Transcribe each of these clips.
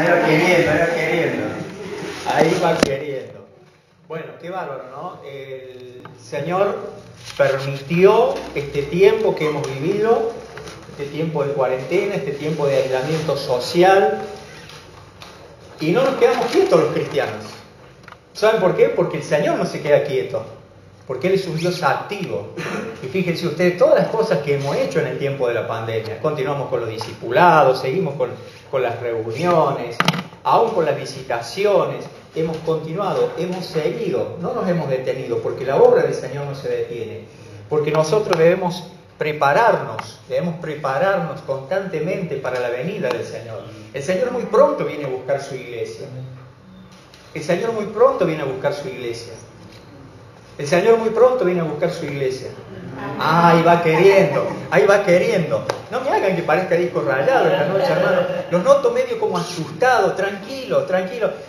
Ahí va queriendo, ahí va queriendo. Ahí va queriendo. Bueno, qué bárbaro, ¿no? El Señor permitió este tiempo que hemos vivido, este tiempo de cuarentena, este tiempo de aislamiento social, y no nos quedamos quietos los cristianos. ¿Saben por qué? Porque el Señor no se queda quieto, porque Él es un Dios activo. Y fíjense ustedes todas las cosas que hemos hecho en el tiempo de la pandemia. Continuamos con los discipulados, seguimos con las reuniones, aún con las visitaciones. Hemos continuado, hemos seguido, no nos hemos detenido, porque la obra del Señor no se detiene. Porque nosotros debemos prepararnos constantemente para la venida del Señor. El Señor muy pronto viene a buscar su iglesia. El Señor muy pronto viene a buscar su iglesia. El Señor muy pronto viene a buscar su iglesia. Ahí va queriendo, ahí va queriendo. No me hagan que parezca disco rayado esta noche, hermano. Los noto medio como asustados, tranquilos.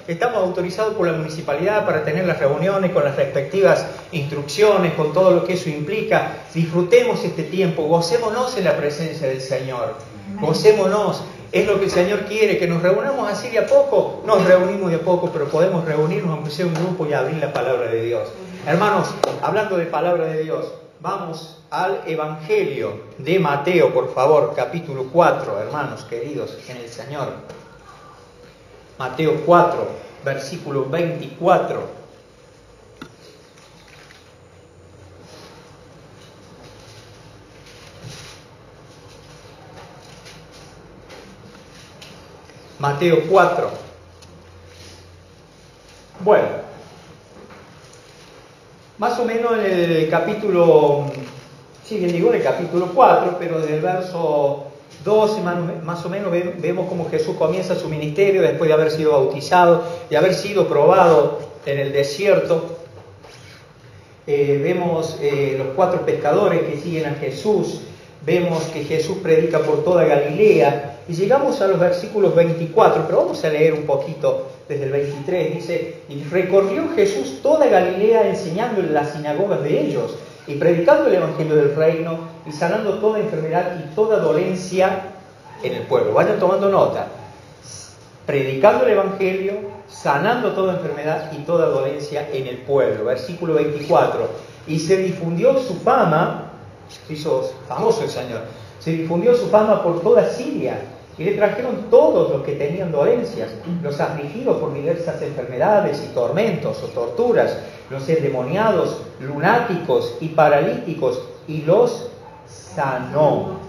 Estamos autorizados por la municipalidad para tener las reuniones con las respectivas instrucciones, con todo lo que eso implica. Disfrutemos este tiempo, gocémonos en la presencia del Señor. Gocémonos. Es lo que el Señor quiere, que nos reunamos así de a poco. Nos reunimos de a poco, pero podemos reunirnos aunque sea un grupo y abrir la palabra de Dios. Hermanos, hablando de palabra de Dios, vamos al Evangelio de Mateo, por favor, capítulo 4, hermanos queridos en el Señor. Mateo 4, versículo 24. Mateo 4. Bueno, más o menos en el capítulo, en el capítulo 4, pero desde el verso 12 más o menos vemos cómo Jesús comienza su ministerio después de haber sido bautizado, de haber sido probado en el desierto. Vemos los 4 pescadores que siguen a Jesús, vemos que Jesús predica por toda Galilea. Y llegamos a los versículos 24, pero vamos a leer un poquito desde el 23. Dice: y recorrió Jesús toda Galilea enseñando en las sinagogas de ellos y predicando el evangelio del reino y sanando toda enfermedad y toda dolencia en el pueblo. Vayan tomando nota. Predicando el evangelio, sanando toda enfermedad y toda dolencia en el pueblo. Versículo 24. Y se difundió su fama, se hizo famoso el Señor, se difundió su fama por toda Siria. Y le trajeron todos los que tenían dolencias, los afligidos por diversas enfermedades y tormentos o torturas, los endemoniados, lunáticos y paralíticos, y los sanó.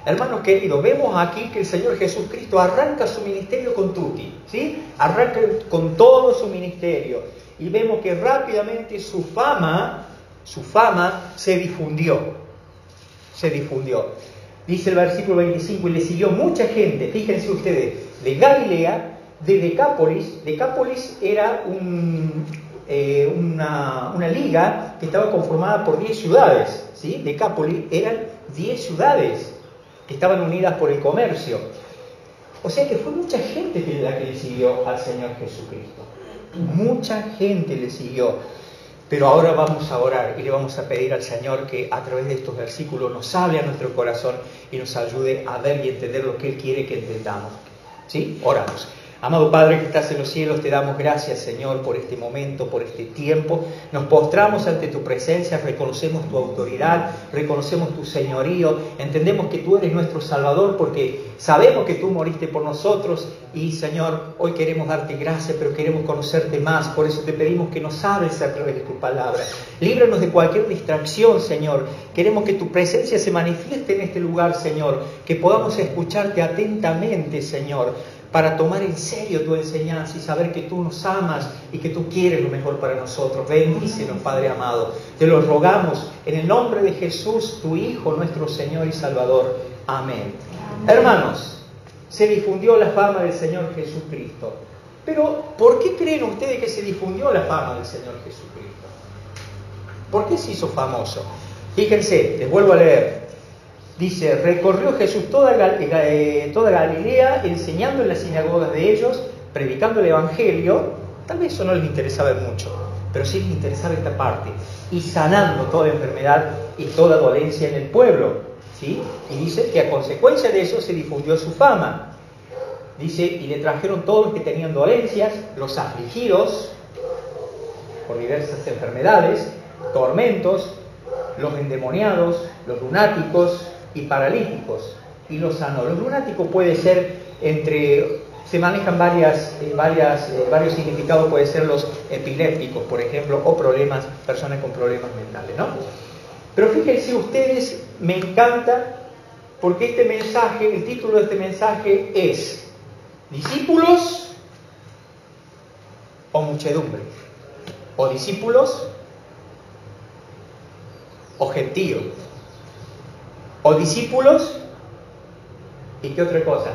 Hermanos queridos, vemos aquí que el Señor Jesucristo arranca su ministerio con tutti, ¿sí? Arranca con todo su ministerio. Y vemos que rápidamente su fama se difundió. Dice el versículo 25, y le siguió mucha gente, fíjense ustedes, de Galilea, de Decápolis. Decápolis era una liga que estaba conformada por 10 ciudades, ¿sí? Decápolis eran 10 ciudades que estaban unidas por el comercio. O sea que fue mucha gente la que le siguió al Señor Jesucristo. Mucha gente le siguió. Pero ahora vamos a orar y le vamos a pedir al Señor que a través de estos versículos nos hable a nuestro corazón y nos ayude a ver y entender lo que Él quiere que entendamos. ¿Sí? Oramos. Amado Padre que estás en los cielos, te damos gracias, Señor, por este momento, por este tiempo. Nos postramos ante tu presencia, reconocemos tu autoridad, reconocemos tu señorío, entendemos que tú eres nuestro Salvador porque sabemos que tú moriste por nosotros y, Señor, hoy queremos darte gracias, pero queremos conocerte más. Por eso te pedimos que nos hables a través de tu palabra. Líbranos de cualquier distracción, Señor. Queremos que tu presencia se manifieste en este lugar, Señor, que podamos escucharte atentamente, Señor, para tomar en serio tu enseñanza y saber que tú nos amas y que tú quieres lo mejor para nosotros. Bendícenos, Padre amado. Te lo rogamos en el nombre de Jesús, tu Hijo, nuestro Señor y Salvador. Amén. Hermanos, se difundió la fama del Señor Jesucristo. Pero, ¿por qué creen ustedes que se difundió la fama del Señor Jesucristo? ¿Por qué se hizo famoso? Fíjense, les vuelvo a leer. Dice, recorrió Jesús toda Galilea, enseñando en las sinagogas de ellos, predicando el evangelio. Tal vez eso no les interesaba mucho, pero sí les interesaba esta parte. Y sanando toda enfermedad y toda dolencia en el pueblo. ¿Sí? Y dice que a consecuencia de eso se difundió su fama. Dice, y le trajeron todos los que tenían dolencias, los afligidos por diversas enfermedades, tormentos, los endemoniados, los lunáticos y paralíticos, y los sanó. Los lunáticos puede ser se manejan varios significados, puede ser los epilépticos, por ejemplo, o personas con problemas mentales, ¿no? Pero fíjense ustedes, me encanta, porque este mensaje, el título de este mensaje es ¿discípulos o muchedumbre? ¿O discípulos o gentíos? ¿O discípulos y qué otra cosa?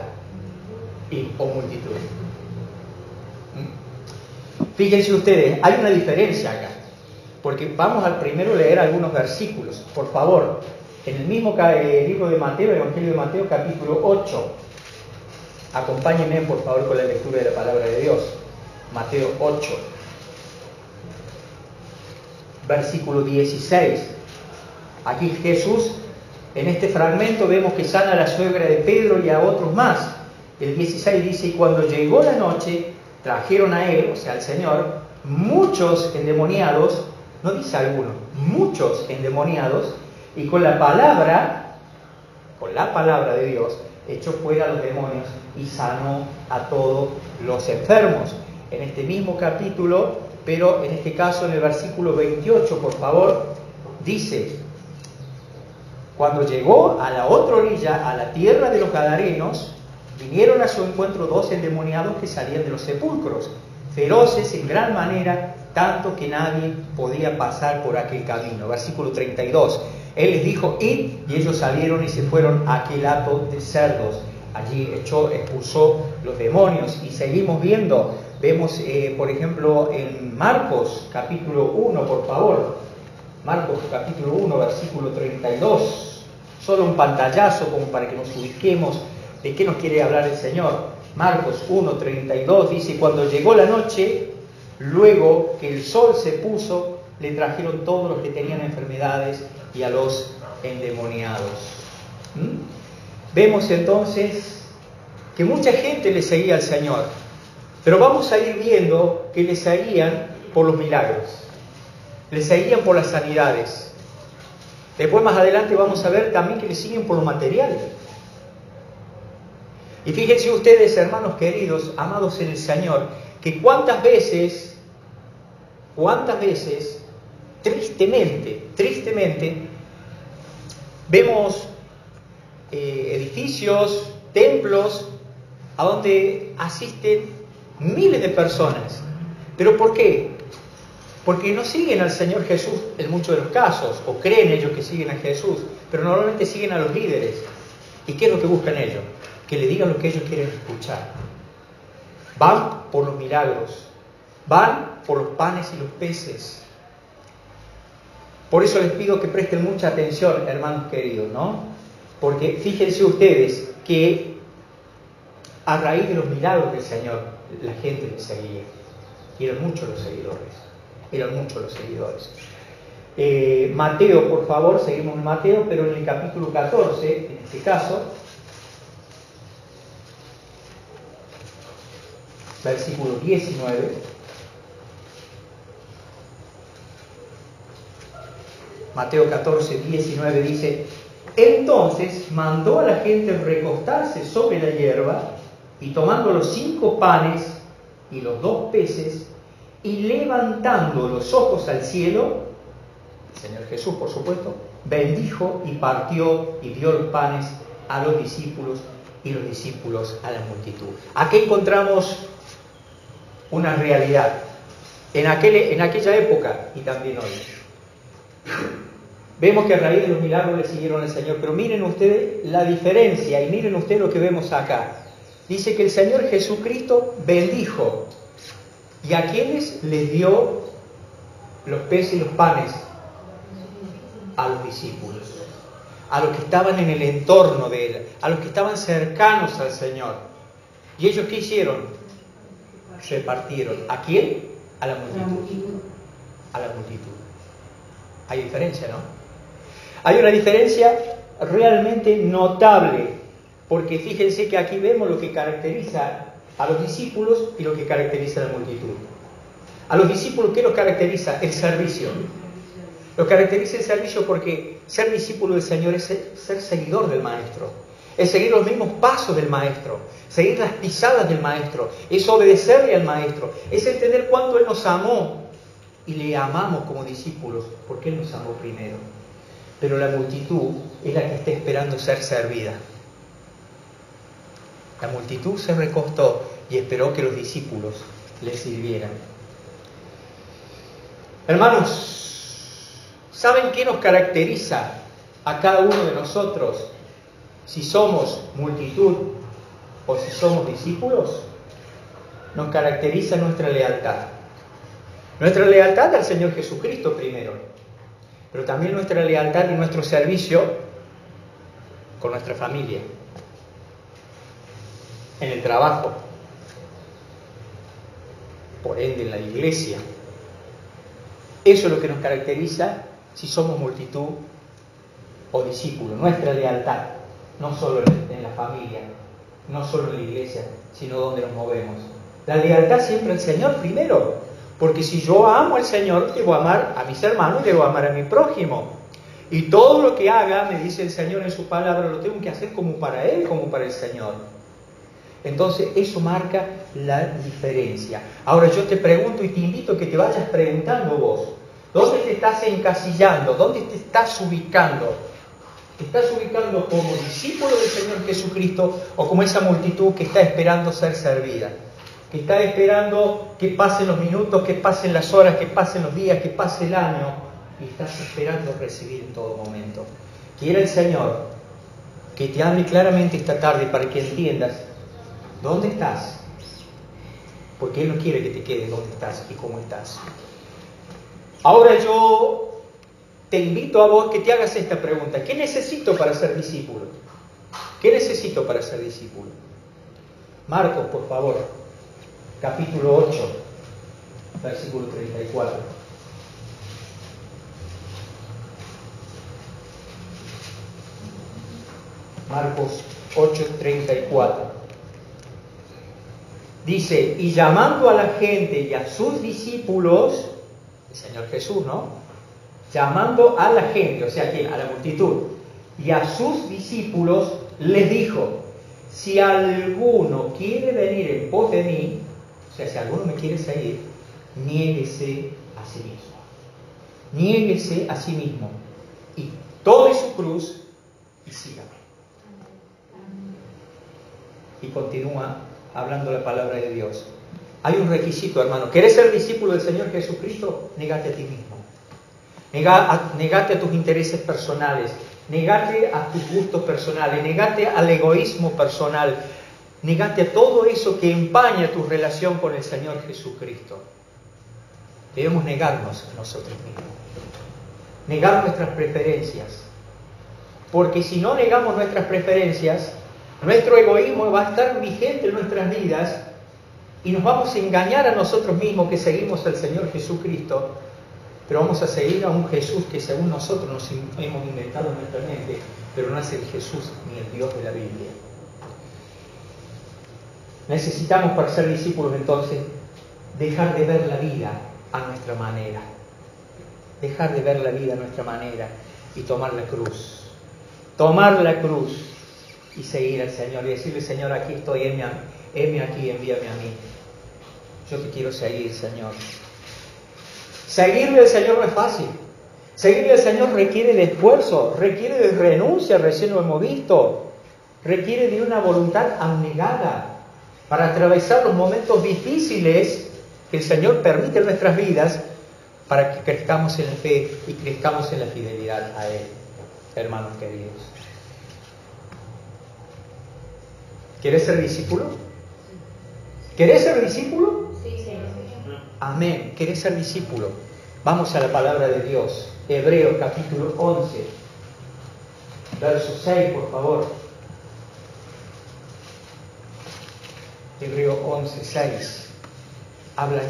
O multitud. Fíjense ustedes, hay una diferencia acá, porque vamos al primero leer algunos versículos, por favor. En el mismo libro de Mateo, el Evangelio de Mateo, capítulo 8. Acompáñenme, por favor, con la lectura de la palabra de Dios. Mateo 8, versículo 16. Aquí Jesús, en este fragmento, vemos que sana a la suegra de Pedro y a otros más. El 16 dice, y cuando llegó la noche, trajeron a él, o sea, al Señor, muchos endemoniados, no dice algunos, muchos endemoniados, y con la palabra de Dios, echó fuera a los demonios y sanó a todos los enfermos. En este mismo capítulo, pero en este caso en el versículo 28, por favor, dice, cuando llegó a la otra orilla, a la tierra de los Gadarenos, vinieron a su encuentro 2 endemoniados que salían de los sepulcros, feroces en gran manera, tanto que nadie podía pasar por aquel camino. Versículo 32. Él les dijo, id, y ellos salieron y se fueron a aquel hato de cerdos. Allí expulsó los demonios. Y seguimos viendo, vemos por ejemplo en Marcos capítulo 1, por favor. Marcos capítulo 1, versículo 32. Solo un pantallazo como para que nos ubiquemos de qué nos quiere hablar el Señor. Marcos 1, 32 dice, cuando llegó la noche, luego que el sol se puso, le trajeron todos los que tenían enfermedades y a los endemoniados. Vemos entonces que mucha gente le seguía al Señor, pero vamos a ir viendo que le seguían por los milagros, le seguían por las sanidades. Después más adelante vamos a ver también que le siguen por lo material. Y fíjense ustedes, hermanos queridos, amados en el Señor, que cuántas veces, tristemente, vemos edificios, templos, a donde asisten miles de personas. ¿Pero por qué? Porque no siguen al Señor Jesús en muchos de los casos, o creen ellos que siguen a Jesús, pero normalmente siguen a los líderes. ¿Y qué es lo que buscan ellos? Que le digan lo que ellos quieren escuchar. Van por los milagros, van por los panes y los peces. Por eso les pido que presten mucha atención, hermanos queridos, ¿no? Porque fíjense ustedes que a raíz de los milagros del Señor, la gente le seguía. Y eran muchos los seguidores. Mateo, por favor, seguimos en Mateo, pero en el capítulo 14, en este caso, versículo 19, Mateo 14, 19 dice, entonces mandó a la gente recostarse sobre la hierba y tomando los 5 panes y los 2 peces y levantando los ojos al cielo, el Señor Jesús por supuesto, bendijo y partió y dio los panes a los discípulos y los discípulos a la multitud. Aquí encontramos una realidad en aquella época y también hoy. Vemos que a raíz de los milagros le siguieron al Señor, pero miren ustedes la diferencia y miren ustedes lo que vemos acá. Dice que el Señor Jesucristo bendijo y a quienes les dio los peces y los panes, a los discípulos, a los que estaban en el entorno de Él, a los que estaban cercanos al Señor. ¿Y ellos qué hicieron? Repartieron. ¿A quién? A la multitud. A la multitud. Hay diferencia, ¿no? Hay una diferencia realmente notable, Porque fíjense que aquí vemos lo que caracteriza a los discípulos y lo que caracteriza a la multitud. A los discípulos, ¿qué los caracteriza? El servicio. Lo caracteriza el servicio porque ser discípulo del Señor es ser seguidor del Maestro. Es seguir los mismos pasos del Maestro, seguir las pisadas del Maestro, es obedecerle al Maestro, es entender cuánto Él nos amó y le amamos como discípulos porque Él nos amó primero. Pero la multitud es la que está esperando ser servida. La multitud se recostó y esperó que los discípulos le sirvieran. Hermanos, ¿saben qué nos caracteriza a cada uno de nosotros? Si somos multitud o si somos discípulos, nos caracteriza nuestra lealtad. Nuestra lealtad al Señor Jesucristo primero, pero también nuestra lealtad y nuestro servicio con nuestra familia, en el trabajo, por ende en la iglesia. Eso es lo que nos caracteriza si somos multitud o discípulos, nuestra lealtad. No solo en la familia, no solo en la iglesia, sino donde nos movemos. La lealtad siempre al Señor primero, porque si yo amo al Señor, debo amar a mis hermanos, debo amar a mi prójimo. Y todo lo que haga, me dice el Señor en su palabra, lo tengo que hacer como para Él, como para el Señor. Entonces eso marca la diferencia. Ahora yo te pregunto y te invito a que te vayas preguntando vos, ¿dónde te estás encasillando? ¿Dónde te estás ubicando? ¿Te estás ubicando como discípulo del Señor Jesucristo o como esa multitud que está esperando ser servida? Que está esperando que pasen los minutos, que pasen las horas, que pasen los días, que pase el año y estás esperando recibir en todo momento. Quiere el Señor que te hable claramente esta tarde para que entiendas dónde estás, porque Él no quiere que te quedes donde estás y cómo estás. Ahora yo te invito a vos que te hagas esta pregunta. ¿Qué necesito para ser discípulo? ¿Qué necesito para ser discípulo? Marcos, por favor, capítulo 8, versículo 34. Marcos 8, 34. Dice, y llamando a la gente y a sus discípulos, el Señor Jesús, ¿no? Llamando a la gente, o sea, a la multitud, y a sus discípulos, les dijo, si alguno quiere venir en pos de mí, o sea, si alguno me quiere seguir, niéguese a sí mismo. Niéguese a sí mismo y tome su cruz y sígame. Y continúa hablando la palabra de Dios. Hay un requisito, hermano. ¿Querés ser discípulo del Señor Jesucristo? Negate a ti mismo. Negate a tus intereses personales, negate a tus gustos personales, negate al egoísmo personal, negate a todo eso que empaña tu relación con el Señor Jesucristo. Debemos negarnos a nosotros mismos, negar nuestras preferencias, porque si no negamos nuestras preferencias, nuestro egoísmo va a estar vigente en nuestras vidas y nos vamos a engañar a nosotros mismos que seguimos al Señor Jesucristo. Pero vamos a seguir a un Jesús que según nosotros nos hemos inventado en nuestra mente, pero no es el Jesús ni el Dios de la Biblia. Necesitamos para ser discípulos entonces dejar de ver la vida a nuestra manera. Dejar de ver la vida a nuestra manera y tomar la cruz. Tomar la cruz y seguir al Señor y decirle, Señor, aquí estoy, heme aquí, envíame a mí. Yo te quiero seguir, Señor. Seguirle al Señor no es fácil. Seguirle al Señor requiere de esfuerzo, requiere de renuncia, recién lo hemos visto. Requiere de una voluntad abnegada para atravesar los momentos difíciles que el Señor permite en nuestras vidas para que crezcamos en la fe y crezcamos en la fidelidad a Él, hermanos queridos. ¿Quieres ser discípulo? ¿Querés ser discípulo? Sí, Señor. Amén. ¿Querés ser discípulo? Vamos a la palabra de Dios. Hebreos capítulo 11, verso 6, por favor. Hebreos 11, 6. Habla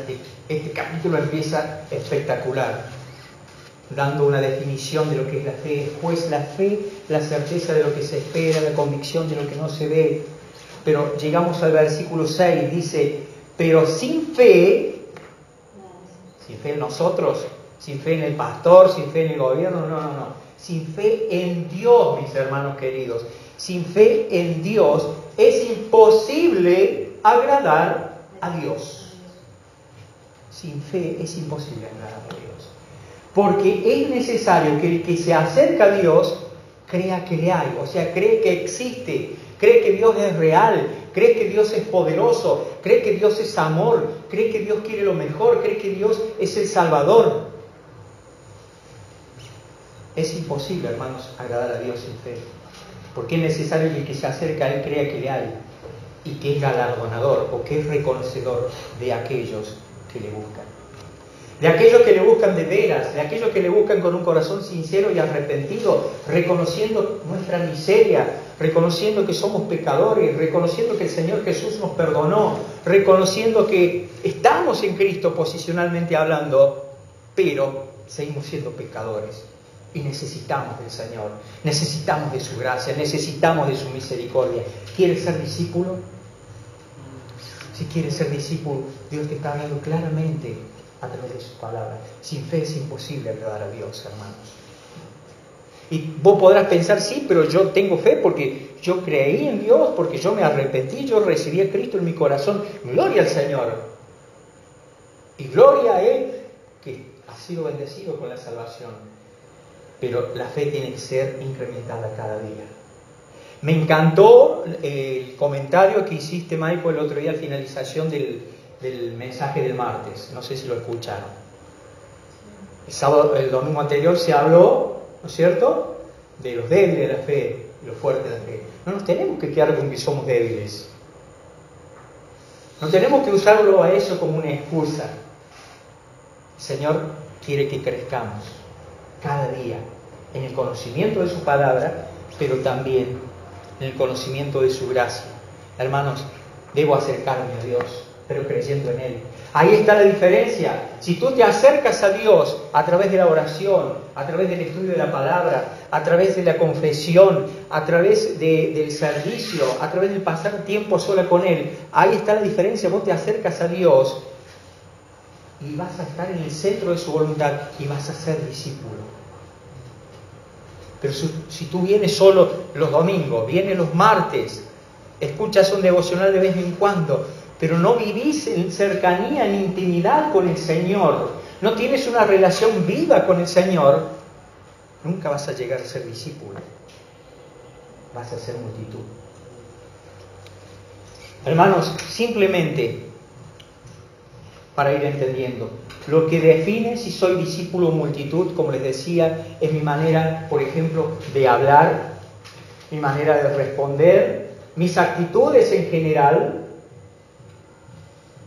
este capítulo empieza espectacular. dando una definición de lo que es la fe. Pues la fe, la certeza de lo que se espera, la convicción de lo que no se ve. Pero llegamos al versículo 6, dice, pero sin fe en nosotros, sin fe en el pastor, sin fe en el gobierno, no. Sin fe en Dios, mis hermanos queridos. Sin fe en Dios es imposible agradar a Dios. Sin fe es imposible agradar a Dios. Porque es necesario que el que se acerca a Dios crea que le hay, o sea, cree que existe, cree que Dios es real, cree que Dios es poderoso, cree que Dios es amor, cree que Dios quiere lo mejor, cree que Dios es el Salvador. Es imposible, hermanos, agradar a Dios sin fe, porque es necesario que el que se acerca a Él crea que le hay y que es galardonador o que es reconocedor de aquellos que le buscan. De aquellos que le buscan de veras, de aquellos que le buscan con un corazón sincero y arrepentido, reconociendo nuestra miseria, reconociendo que somos pecadores, reconociendo que el Señor Jesús nos perdonó, reconociendo que estamos en Cristo posicionalmente hablando, pero seguimos siendo pecadores y necesitamos del Señor, necesitamos de su gracia, necesitamos de su misericordia. ¿Quieres ser discípulo? Si quieres ser discípulo, Dios te está hablando claramente a través de su palabra. Sin fe es imposible agradar a Dios, hermanos. Y vos podrás pensar, sí, pero yo tengo fe porque yo creí en Dios, porque yo me arrepentí, yo recibí a Cristo en mi corazón. Gloria al Señor. Y gloria a Él que ha sido bendecido con la salvación. Pero la fe tiene que ser incrementada cada día. Me encantó el comentario que hiciste, Michael, el otro día al finalización del mensaje del martes. No sé si lo escucharon. El domingo anterior se habló, ¿no es cierto?, de los débiles de la fe y los fuertes de la fe. No nos tenemos que quedar con que somos débiles. No tenemos que usarlo a eso como una excusa. El Señor quiere que crezcamos cada día en el conocimiento de su palabra, pero también en el conocimiento de su gracia. Hermanos, debo acercarme a Dios, pero creyendo en Él. Ahí está la diferencia. Si tú te acercas a Dios a través de la oración, a través del estudio de la palabra, a través de la confesión, a través del servicio, a través del pasar tiempo sola con Él, ahí está la diferencia. Vos te acercas a Dios y vas a estar en el centro de su voluntad y vas a ser discípulo. Pero si tú vienes solo los domingos, vienes los martes, escuchas un devocional de vez en cuando, pero no vivís en cercanía, en intimidad con el Señor, no tienes una relación viva con el Señor, nunca vas a llegar a ser discípulo, vas a ser multitud. Hermanos, simplemente para ir entendiendo, lo que define si soy discípulo o multitud, como les decía, es mi manera, por ejemplo, de hablar, mi manera de responder, mis actitudes en general.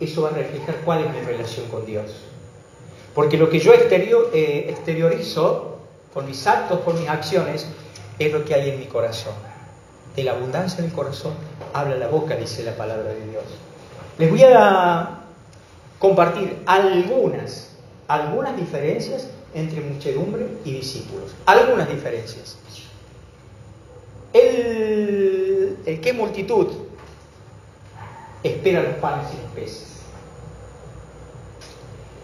Eso va a reflejar cuál es mi relación con Dios. Porque lo que yo exteriorizo con mis actos, con mis acciones, es lo que hay en mi corazón. De la abundancia del corazón habla la boca, dice la palabra de Dios. Les voy a compartir algunas diferencias entre muchedumbre y discípulos. Algunas diferencias. El que es multitud espera los panes y los peces.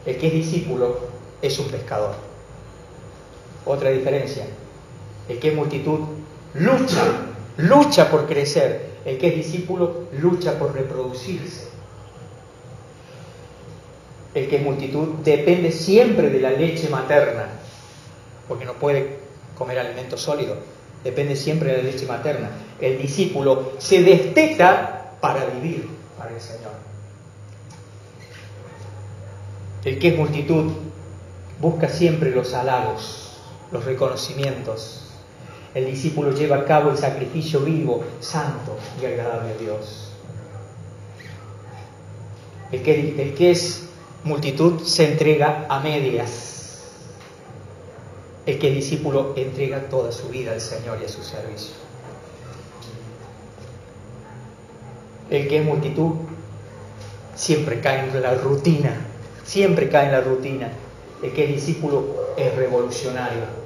El que es discípulo es un pescador. Otra diferencia. El que es multitud lucha por crecer. El que es discípulo lucha por reproducirse. El que es multitud depende siempre de la leche materna, porque no puede comer alimento sólido. Depende siempre de la leche materna. El discípulo se desteta para vivir para el Señor. El que es multitud busca siempre los halagos, los reconocimientos. El discípulo lleva a cabo el sacrificio vivo, santo y agradable a Dios. El que es multitud se entrega a medias. El que es discípulo entrega toda su vida al Señor y a su servicio. El que es multitud siempre cae en la rutina, El que es discípulo es revolucionario.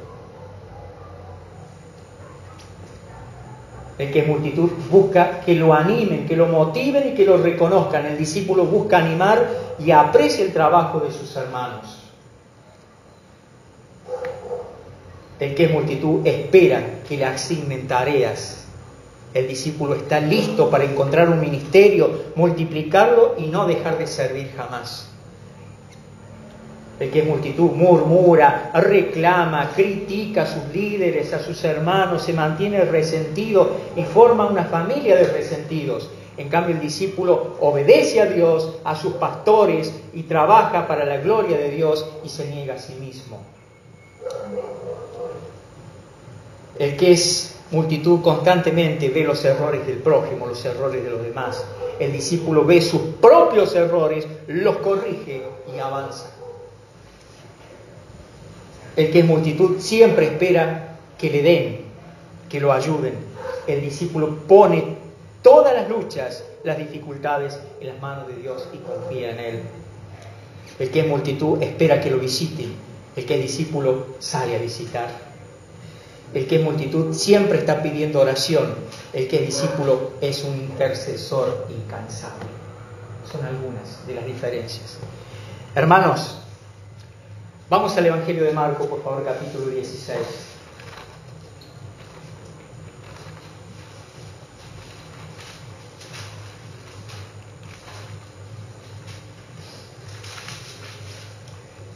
El que es multitud busca que lo animen, que lo motiven y que lo reconozcan. El discípulo busca animar y aprecia el trabajo de sus hermanos. El que es multitud espera que le asignen tareas. El discípulo está listo para encontrar un ministerio, multiplicarlo y no dejar de servir jamás. El que es multitud murmura, reclama, critica a sus líderes, a sus hermanos, se mantiene resentido y forma una familia de resentidos. En cambio, el discípulo obedece a Dios, a sus pastores y trabaja para la gloria de Dios y se niega a sí mismo. El que es multitud constantemente ve los errores del prójimo, los errores de los demás. El discípulo ve sus propios errores, los corrige y avanza. El que es multitud siempre espera que le den, que lo ayuden. El discípulo pone todas las luchas, las dificultades en las manos de Dios y confía en Él. El que es multitud espera que lo visiten. El que es discípulo sale a visitar. El que es multitud siempre está pidiendo oración. El que es discípulo es un intercesor incansable. Son algunas de las diferencias. Hermanos, vamos al Evangelio de Marcos, por favor, capítulo 16.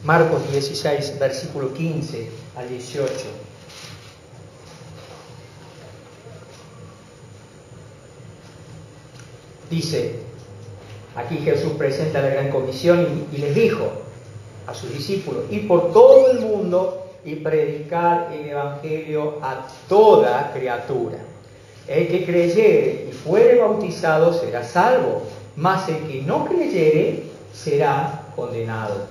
Marcos 16, versículo 15 al 18. Dice, aquí Jesús presenta la gran comisión y les dijo a sus discípulos: ir por todo el mundo y predicar el evangelio a toda criatura. El que creyere y fuere bautizado será salvo, mas el que no creyere será condenado.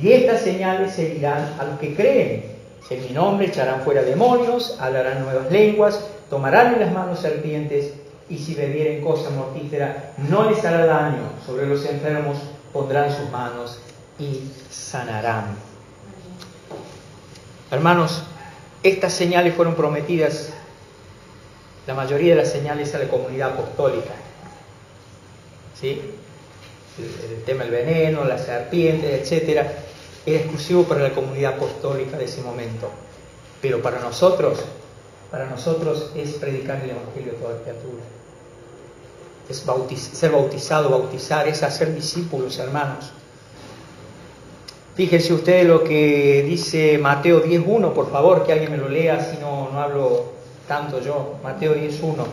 Y estas señales seguirán a los que creen. En mi nombre echarán fuera demonios, hablarán nuevas lenguas, tomarán en las manos serpientes, y si bebieren cosa mortífera no les hará daño. Sobre los enfermos pondrán sus manos y sanarán. Hermanos, estas señales fueron prometidas, la mayoría de las señales, a la comunidad apostólica. ¿Sí? El tema del veneno, las serpientes, etcétera, era exclusivo para la comunidad apostólica de ese momento. Pero para nosotros es predicar el evangelio a toda criatura. Es ser bautizado, bautizar, es hacer discípulos, hermanos. Fíjense ustedes lo que dice Mateo 10.1, por favor, que alguien me lo lea, si no hablo tanto yo. Mateo 10.1.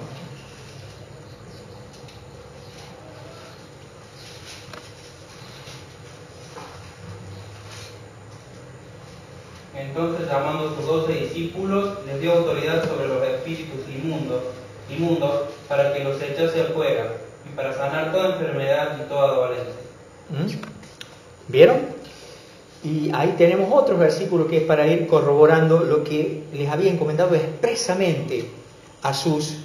Entonces, llamando a sus 12 discípulos, les dio autoridad sobre los espíritus inmundos para que los echase afuera y para sanar toda enfermedad y toda dolencia. ¿Vieron? Y ahí tenemos otro versículo que es para ir corroborando lo que les había encomendado expresamente a sus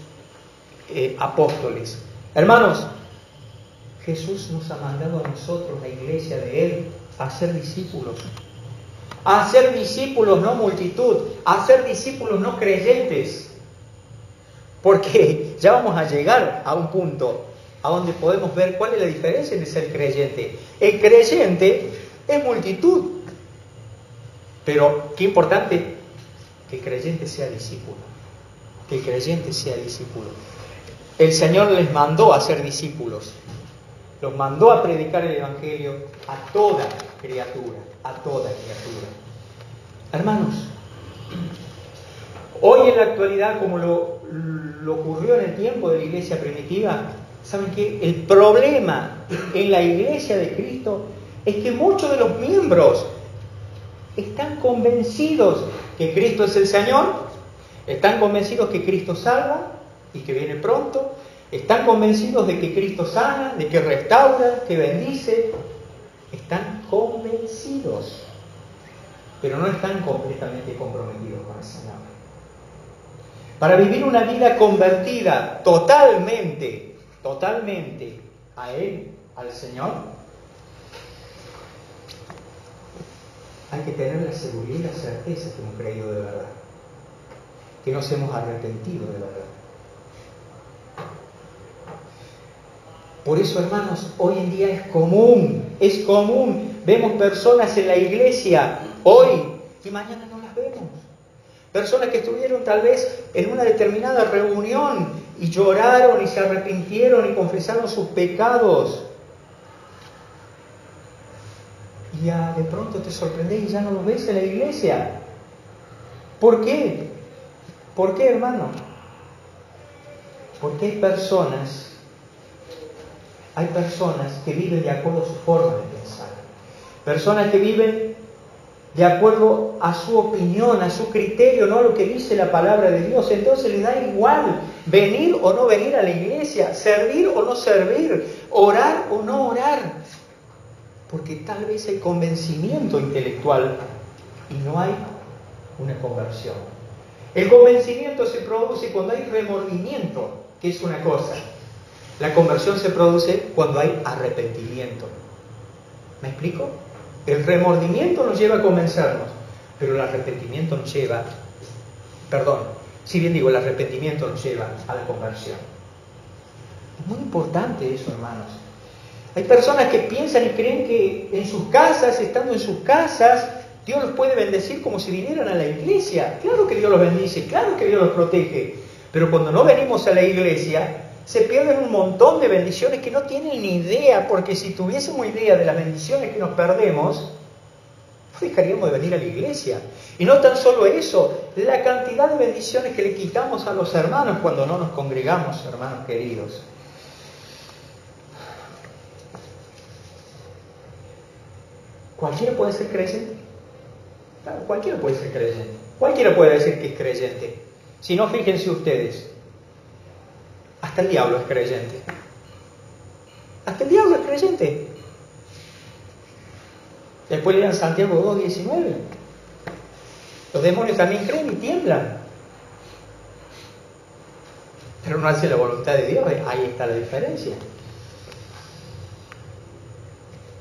apóstoles. Hermanos, Jesús nos ha mandado a nosotros, la iglesia de Él, a ser discípulos. A ser discípulos, no multitud. A ser discípulos, no creyentes. Porque ya vamos a llegar a un punto a donde podemos ver cuál es la diferencia en ser creyente. El creyente es multitud. Pero qué importante que el creyente sea discípulo. Que el creyente sea discípulo. El Señor les mandó a ser discípulos. Los mandó a predicar el evangelio a toda criatura. A toda criatura. Hermanos, hoy en la actualidad, como lo ocurrió en el tiempo de la iglesia primitiva, ¿saben qué? El problema en la iglesia de Cristo es que muchos de los miembros están convencidos que Cristo es el Señor, están convencidos que Cristo salva y que viene pronto, están convencidos de que Cristo sana, de que restaura, que bendice, están convencidos, pero no están completamente comprometidos con el Señor. Para vivir una vida convertida totalmente a Él, al Señor, hay que tener la seguridad y la certeza que hemos creído de verdad, que nos hemos arrepentido de verdad. Por eso, hermanos, hoy en día es común. Vemos personas en la iglesia hoy y mañana no las vemos. Personas que estuvieron tal vez en una determinada reunión y lloraron y se arrepintieron y confesaron sus pecados. Y ya de pronto te sorprendes y ya no los ves en la iglesia. ¿Por qué? ¿Por qué, hermano? Porque hay personas que viven de acuerdo a su forma de pensar. Personas que viven de acuerdo a su opinión, a su criterio, no a lo que dice la palabra de Dios. Entonces les da igual venir o no venir a la iglesia, servir o no servir, orar o no orar. Porque tal vez hay convencimiento intelectual y no hay una conversión. El convencimiento se produce cuando hay remordimiento, que es una cosa. La conversión se produce cuando hay arrepentimiento. ¿Me explico? El remordimiento nos lleva a convencernos, pero el arrepentimiento nos lleva, el arrepentimiento nos lleva a la conversión. Es muy importante eso, hermanos. Hay personas que piensan y creen que en sus casas, estando en sus casas, Dios los puede bendecir como si vinieran a la iglesia. Claro que Dios los bendice, claro que Dios los protege, pero cuando no venimos a la iglesia, se pierden un montón de bendiciones que no tienen ni idea, porque si tuviésemos idea de las bendiciones que nos perdemos, no dejaríamos de venir a la iglesia. Y no tan solo eso, la cantidad de bendiciones que le quitamos a los hermanos cuando no nos congregamos, hermanos queridos. ¿Cualquiera puede ser creyente? Claro, cualquiera puede ser creyente. Cualquiera puede decir que es creyente. Si no, fíjense ustedes. Hasta el diablo es creyente. Hasta el diablo es creyente. Después lean Santiago 2:19. Los demonios también creen y tiemblan. Pero no hace la voluntad de Dios. Ahí está la diferencia.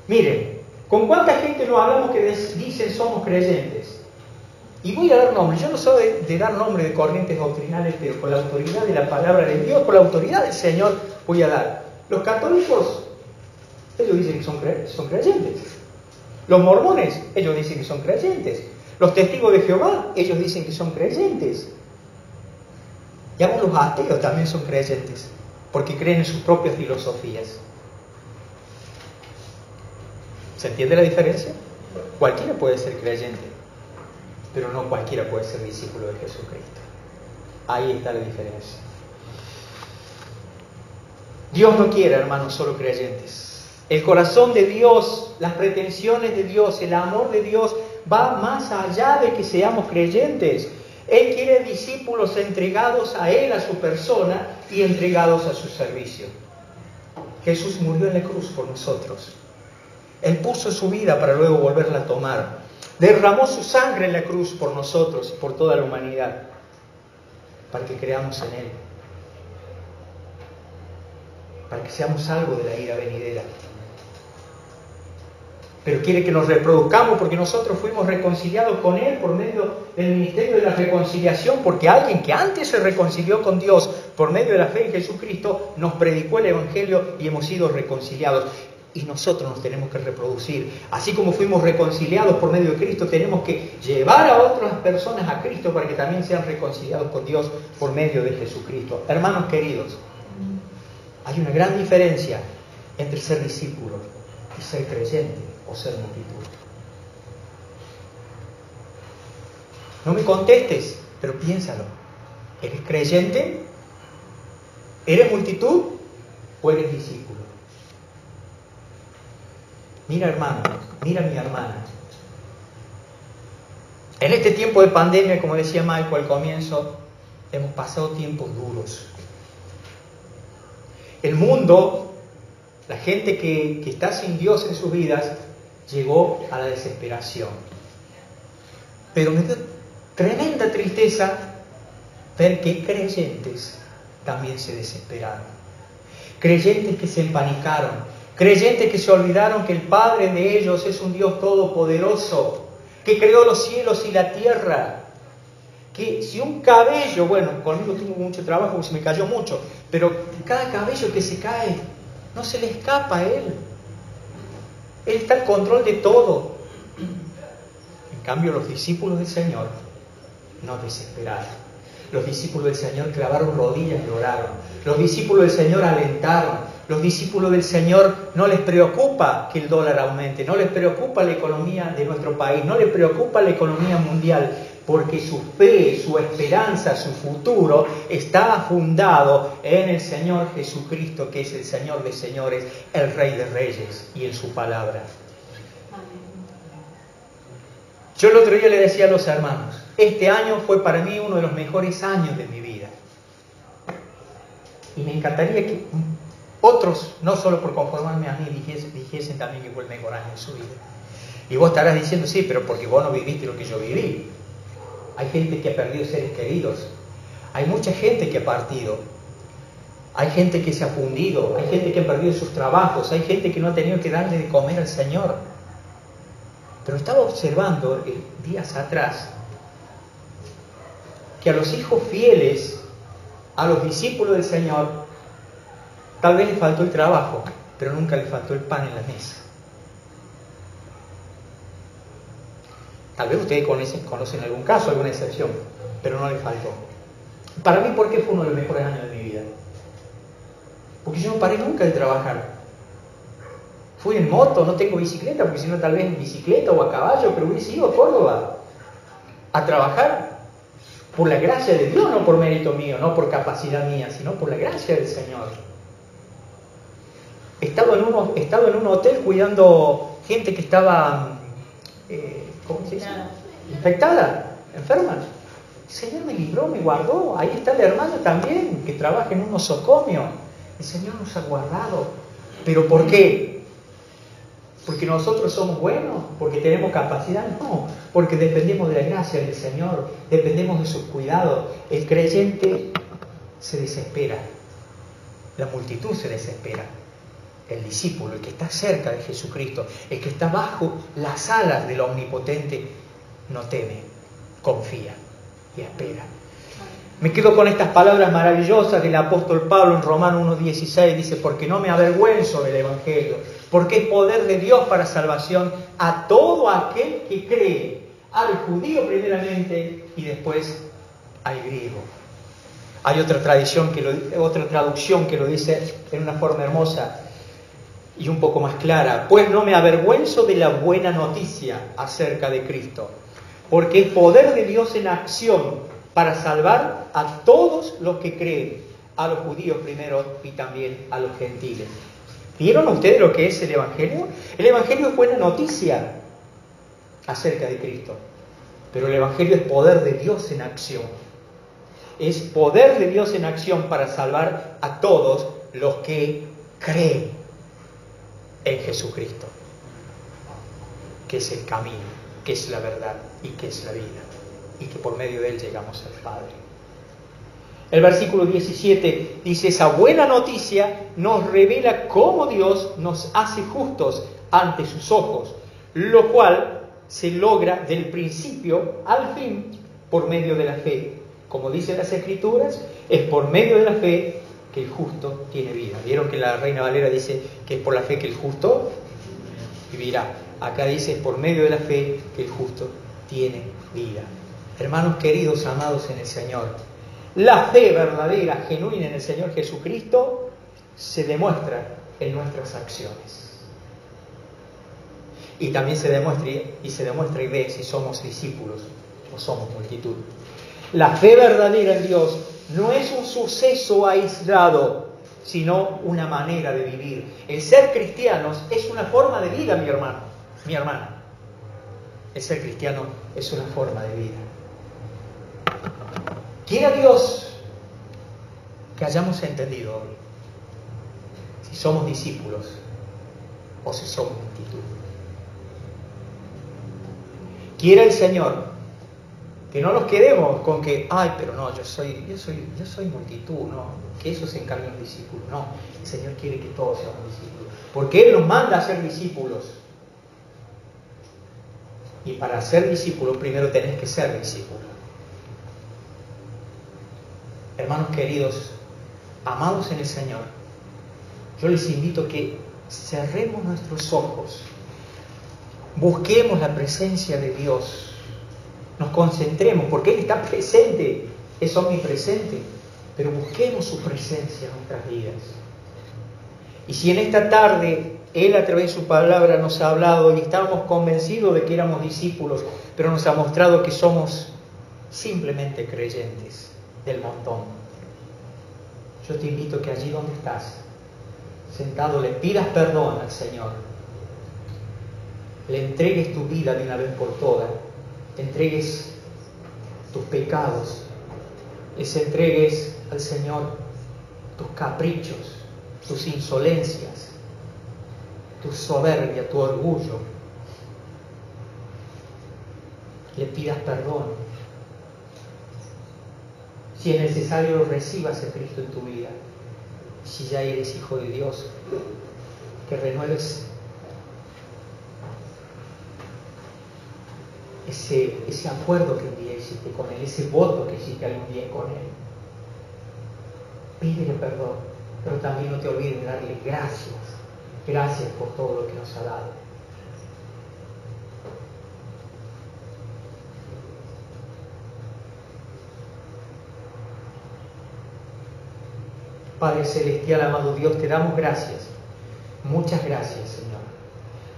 Miren, ¿con cuánta gente nos hablamos que dicen somos creyentes? Y voy a dar nombres. Yo no soy de dar nombres de corrientes doctrinales, pero con la autoridad de la palabra de Dios, con la autoridad del Señor, voy a dar. Los católicos, ellos dicen que son creyentes. Los mormones, ellos dicen que son creyentes. Los testigos de Jehová, ellos dicen que son creyentes. Y aún los ateos también son creyentes, porque creen en sus propias filosofías. ¿Se entiende la diferencia? Cualquiera puede ser creyente, pero no cualquiera puede ser discípulo de Jesucristo. Ahí está la diferencia. Dios no quiere, hermanos, solo creyentes. El corazón de Dios, las pretensiones de Dios, el amor de Dios va más allá de que seamos creyentes. Él quiere discípulos entregados a Él, a su persona, y entregados a su servicio. Jesús murió en la cruz por nosotros. Él puso su vida para luego volverla a tomar. Derramó su sangre en la cruz por nosotros y por toda la humanidad, para que creamos en Él, para que seamos salvos de la ira venidera. Pero quiere que nos reproduzcamos porque nosotros fuimos reconciliados con Él por medio del ministerio de la reconciliación, porque alguien que antes se reconcilió con Dios por medio de la fe en Jesucristo nos predicó el Evangelio y hemos sido reconciliados. Y nosotros nos tenemos que reproducir. Así como fuimos reconciliados por medio de Cristo, tenemos que llevar a otras personas a Cristo para que también sean reconciliados con Dios por medio de Jesucristo. Hermanos queridos, hay una gran diferencia entre ser discípulo y ser creyente o ser multitud. No me contestes, pero piénsalo. ¿Eres creyente? ¿Eres multitud o eres discípulo? Mira, hermano, mira mi hermana. En este tiempo de pandemia, como decía Michael al comienzo, hemos pasado tiempos duros. El mundo, la gente que está sin Dios en sus vidas, llegó a la desesperación. Pero me dio tremenda tristeza ver que creyentes también se desesperaron. Creyentes que se empanicaron. Creyentes que se olvidaron que el Padre de ellos es un Dios todopoderoso. que creó los cielos y la tierra, que si un cabello, bueno, conmigo tuvo mucho trabajo porque se me cayó mucho, pero cada cabello que se cae no se le escapa a Él. Él está al control de todo. En cambio, los discípulos del Señor no desesperaron. Los discípulos del Señor clavaron rodillas y oraron. Los discípulos del Señor alentaron. Los discípulos del Señor no les preocupa que el dólar aumente, no les preocupa la economía de nuestro país, no les preocupa la economía mundial, porque su fe, su esperanza, su futuro está fundado en el Señor Jesucristo, que es el Señor de señores, el Rey de reyes, y en su palabra. Yo el otro día le decía a los hermanos, este año fue para mí uno de los mejores años de mi vida. Y me encantaría que otros, no solo por conformarme a mí, dijesen también que fue el mejor año de su vida. Y vos estarás diciendo, sí, pero porque vos no viviste lo que yo viví. Hay gente que ha perdido seres queridos. Hay mucha gente que ha partido. Hay gente que se ha fundido. Hay gente que ha perdido sus trabajos. Hay gente que no ha tenido que darle de comer al Señor. Pero estaba observando días atrás que a los hijos fieles, a los discípulos del Señor, tal vez les faltó el trabajo, pero nunca les faltó el pan en la mesa. Tal vez ustedes conocen algún caso, alguna excepción, pero no les faltó. Para mí, ¿por qué fue uno de los mejores años de mi vida? Porque yo no paré nunca de trabajar. Fui en moto, no tengo bicicleta, porque si no tal vez en bicicleta o a caballo, pero hubiese ido a Córdoba a trabajar por la gracia de Dios, no por mérito mío, no por capacidad mía, sino por la gracia del Señor. He estado en un hotel cuidando gente que estaba, ¿cómo se dice? Infectada, enferma. El Señor me libró, me guardó. Ahí está la hermana también, que trabaja en un nosocomio. El Señor nos ha guardado. ¿Pero por qué? ¿Porque nosotros somos buenos? ¿Porque tenemos capacidad? No, porque dependemos de la gracia del Señor, dependemos de sus cuidados. El creyente se desespera, la multitud se desespera. El discípulo, el que está cerca de Jesucristo, el que está bajo las alas del Omnipotente, no teme, confía y espera. Me quedo con estas palabras maravillosas del apóstol Pablo en Romanos 1:16, dice, porque no me avergüenzo del Evangelio, porque es poder de Dios para salvación a todo aquel que cree, al judío primeramente y después al griego. Hay otra traducción que lo dice en una forma hermosa y un poco más clara, pues no me avergüenzo de la buena noticia acerca de Cristo, porque es poder de Dios en acción para salvar a todos los que creen, a los judíos primero y también a los gentiles. ¿Vieron ustedes lo que es el Evangelio? El Evangelio es buena noticia acerca de Cristo, pero el Evangelio es poder de Dios en acción. Es poder de Dios en acción para salvar a todos los que creen en Jesucristo, que es el camino, que es la verdad y que es la vida, y que por medio de él llegamos al Padre. El versículo 17 dice, esa buena noticia nos revela cómo Dios nos hace justos ante sus ojos, lo cual se logra del principio al fin por medio de la fe. Como dicen las Escrituras, es por medio de la fe que el justo tiene vida. ¿Vieron que la Reina Valera dice que es por la fe que el justo vivirá? Acá dice, es por medio de la fe que el justo tiene vida. Hermanos queridos, amados en el Señor, la fe verdadera, genuina en el Señor Jesucristo, se demuestra en nuestras acciones. Y también se demuestra y ve si somos discípulos o somos multitud. La fe verdadera en Dios no es un suceso aislado, sino una manera de vivir. El ser cristianos es una forma de vida, mi hermano, mi hermana. El ser cristiano es una forma de vida. Quiera Dios que hayamos entendido hoy si somos discípulos o si somos multitud. Quiera el Señor que no nos quedemos con que, ay, pero no, yo soy multitud, no, que eso se encarguen los discípulos. No, el Señor quiere que todos seamos discípulos, porque Él nos manda a ser discípulos. Y para ser discípulo, primero tenés que ser discípulo. Hermanos queridos, amados en el Señor, yo les invito a que cerremos nuestros ojos, busquemos la presencia de Dios, nos concentremos, porque Él está presente, es omnipresente, pero busquemos su presencia en nuestras vidas. Y si en esta tarde Él a través de su palabra nos ha hablado y estábamos convencidos de que éramos discípulos, pero nos ha mostrado que somos simplemente creyentes del montón, yo te invito a que allí donde estás, sentado, le pidas perdón al Señor, le entregues tu vida de una vez por todas, le entregues tus pecados, les entregues al Señor tus caprichos, tus insolencias, tu soberbia, tu orgullo. Le pidas perdón. Si es necesario, lo recibas a Cristo en tu vida. Si ya eres hijo de Dios, que renueves ese acuerdo que un día hiciste con Él, ese voto que hiciste algún día con Él. Pídele perdón, pero también no te olvides de darle gracias. Gracias por todo lo que nos ha dado. Padre Celestial, amado Dios, te damos gracias. Muchas gracias, Señor.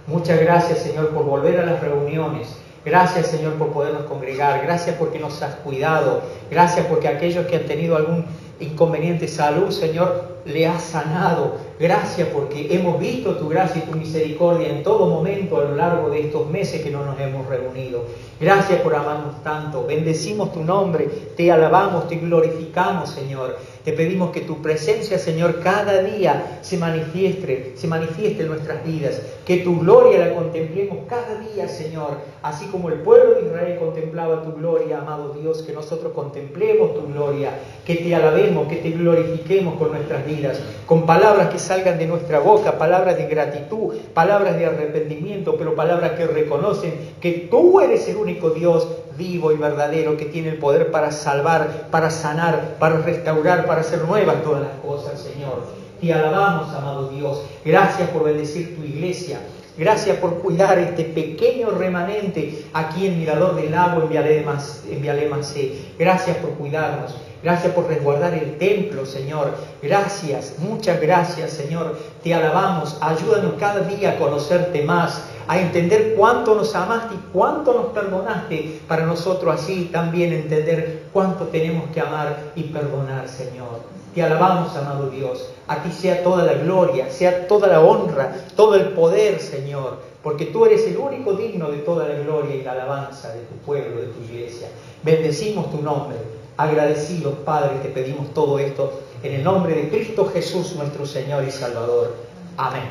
Muchas gracias, Señor, por volver a las reuniones. Gracias, Señor, por podernos congregar. Gracias porque nos has cuidado. Gracias porque aquellos que han tenido algún inconveniente de salud, Señor, le has sanado. Gracias porque hemos visto tu gracia y tu misericordia en todo momento a lo largo de estos meses que no nos hemos reunido. Gracias por amarnos tanto. Bendecimos tu nombre, te alabamos, te glorificamos, Señor. Te pedimos que tu presencia, Señor, cada día se manifieste en nuestras vidas. Que tu gloria la contemplemos cada día, Señor. Así como el pueblo de Israel contemplaba tu gloria, amado Dios, que nosotros contemplemos tu gloria. Que te alabemos, que te glorifiquemos con nuestras vidas. Con palabras que salgan de nuestra boca, palabras de gratitud, palabras de arrepentimiento, pero palabras que reconocen que tú eres el único Dios vivo y verdadero que tiene el poder para salvar, para sanar, para restaurar, para hacer nuevas todas las cosas, Señor. Te alabamos, amado Dios. Gracias por bendecir tu iglesia. Gracias por cuidar este pequeño remanente aquí en Mirador del Lago, en Vialemacé. Gracias por cuidarnos. Gracias por resguardar el templo, Señor. Gracias, muchas gracias, Señor. Te alabamos. Ayúdanos cada día a conocerte más, a entender cuánto nos amaste y cuánto nos perdonaste, para nosotros así también entender cuánto tenemos que amar y perdonar, Señor. Te alabamos, amado Dios. A ti sea toda la gloria, sea toda la honra, todo el poder, Señor, porque tú eres el único digno de toda la gloria y la alabanza de tu pueblo, de tu iglesia. Bendecimos tu nombre. Agradecidos, Padre, te pedimos todo esto en el nombre de Cristo Jesús, nuestro Señor y Salvador. Amén.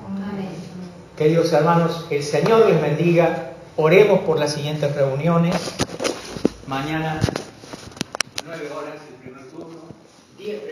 Amén. Queridos hermanos, el Señor les bendiga. Oremos por las siguientes reuniones. Mañana, 9 horas, el primer turno. 10